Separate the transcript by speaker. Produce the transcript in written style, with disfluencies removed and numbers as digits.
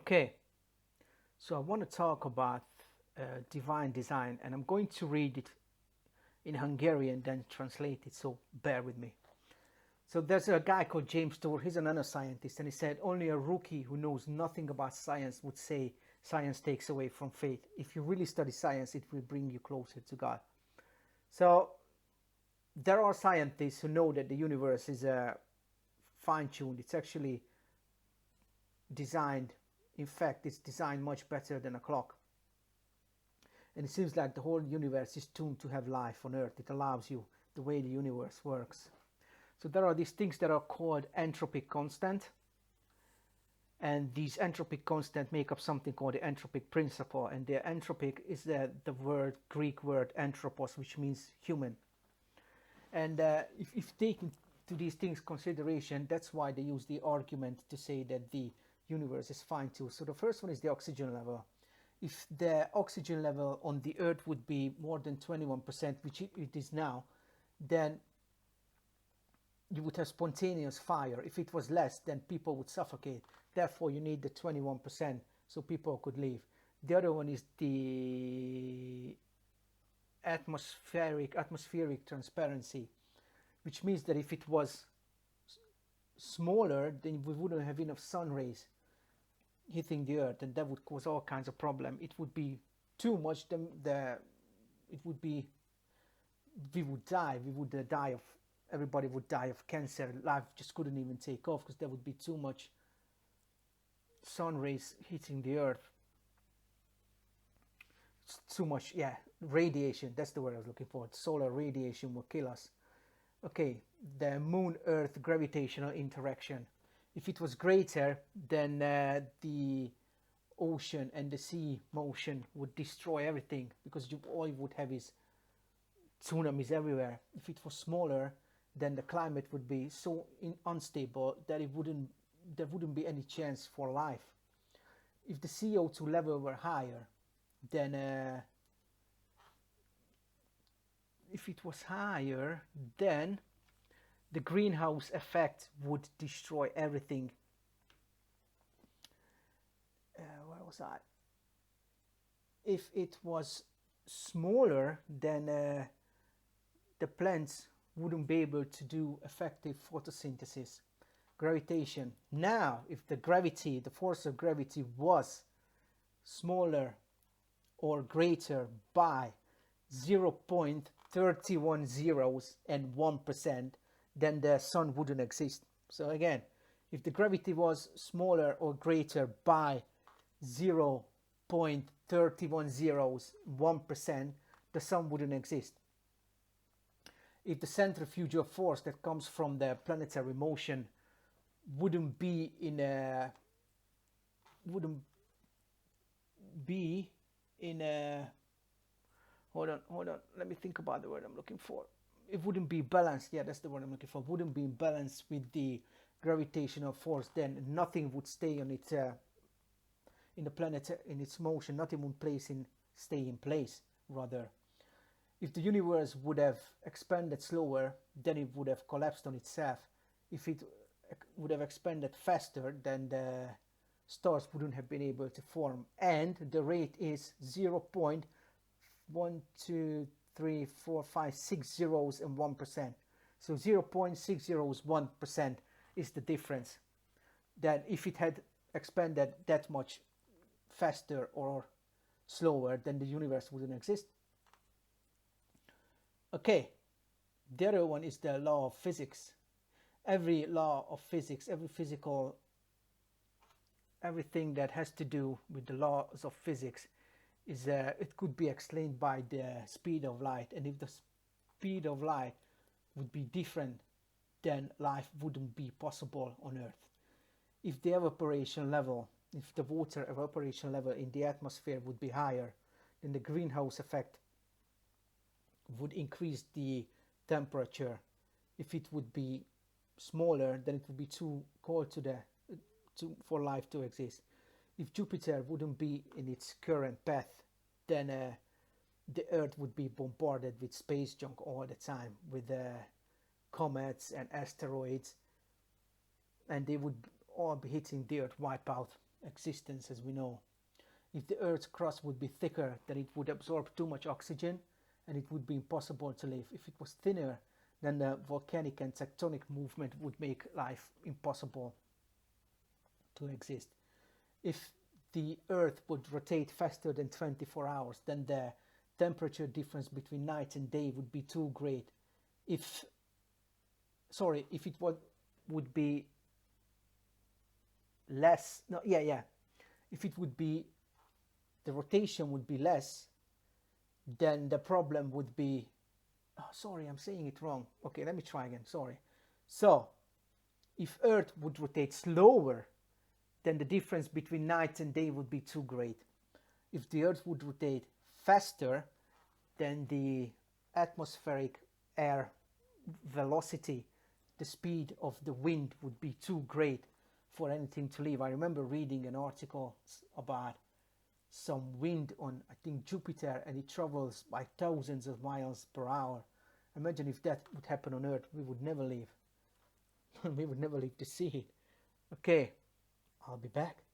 Speaker 1: Okay, so I want to talk about divine design, and I'm going to read it in Hungarian, then translate it, so bear with me. So there's a guy called James Tour, he's a nanoscientist, and he said only a rookie who knows nothing about science would say science takes away from faith. If you really study science, it will bring you closer to God. So there are scientists who know that the universe is fine-tuned. It's actually designed, in fact, it's designed much better than a clock. And it seems like the whole universe is tuned to have life on Earth. It allows you the way the universe works. So there are these things that are called entropic constant. And these entropic constant make up something called the entropic principle. And the entropic is the Greek word entropos, which means human. And if taken to these things consideration, that's why they use the argument to say that the universe is fine-tuned. So the first one is the oxygen level. If the oxygen level on the Earth would be more than 21%, which it is now, then you would have spontaneous fire. If it was less, then people would suffocate. Therefore, you need the 21% so people could live. The other one is the atmospheric transparency, which means that if it was smaller, then we wouldn't have enough sun rays hitting the Earth, and that would cause all kinds of problems. It would be too much. It would be, we would die. We would die of. Everybody would die of cancer. Life just couldn't even take off because there would be too much sun rays hitting the Earth. It's too much, yeah, radiation. That's the word I was looking for. Solar radiation will kill us. Okay, the Moon-Earth gravitational interaction. If it was greater, then the ocean and the sea motion would destroy everything, because all you would have is tsunamis everywhere. If it was smaller, then the climate would be so unstable that there wouldn't be any chance for life. If the CO2 level were higher, then if it was higher, then the greenhouse effect would destroy everything. Where was I? If it was smaller, then the plants wouldn't be able to do effective photosynthesis. Gravitation. Now, if the force of gravity was smaller or greater by 0.31 zeros and 1%, then the sun wouldn't exist. So again, if the gravity was smaller or greater by 0.31 zeros, 1%, the sun wouldn't exist. If the centrifugal force that comes from the planetary motion wouldn't be in a hold on, let me think about the word I'm looking for. It wouldn't be balanced. Yeah, that's the word I'm looking for. Wouldn't be balanced with the gravitational force, then nothing would stay on its in the planet in its motion. Nothing would stay in place. Rather, if the universe would have expanded slower, then it would have collapsed on itself. If it would have expanded faster, then the stars wouldn't have been able to form. And the rate is 0.12345 zeros and 1%. So 0.601% is the difference. That if it had expanded that much faster or slower, then the universe wouldn't exist. Okay, the other one is the law of physics. Every law of physics, everything that has to do with the laws of physics is it could be explained by the speed of light. And if the speed of light would be different, then life wouldn't be possible on Earth. If the water evaporation level in the atmosphere would be higher, then the greenhouse effect would increase the temperature. If it would be smaller, then it would be too cold for life to exist. If Jupiter wouldn't be in its current path, then the Earth would be bombarded with space junk all the time, with comets and asteroids, and they would all be hitting the Earth, wipe out existence as we know. If the Earth's crust would be thicker, then it would absorb too much oxygen and it would be impossible to live. If it was thinner, then the volcanic and tectonic movement would make life impossible to exist. If the Earth would rotate faster than 24 hours, then the temperature difference between night and day would be too great. If it would be less, no, if it would be, the rotation would be less, then the problem would be, I'm saying it wrong. Okay, let me try again, sorry. So, if Earth would rotate slower, then the difference between night and day would be too great. If the Earth would rotate faster, then the atmospheric air velocity, the speed of the wind would be too great for anything to live. I remember reading an article about some wind on, I think, Jupiter, and it travels by thousands of miles per hour. Imagine if that would happen on Earth, we would never live. We would never live to see it. Okay, I'll be back.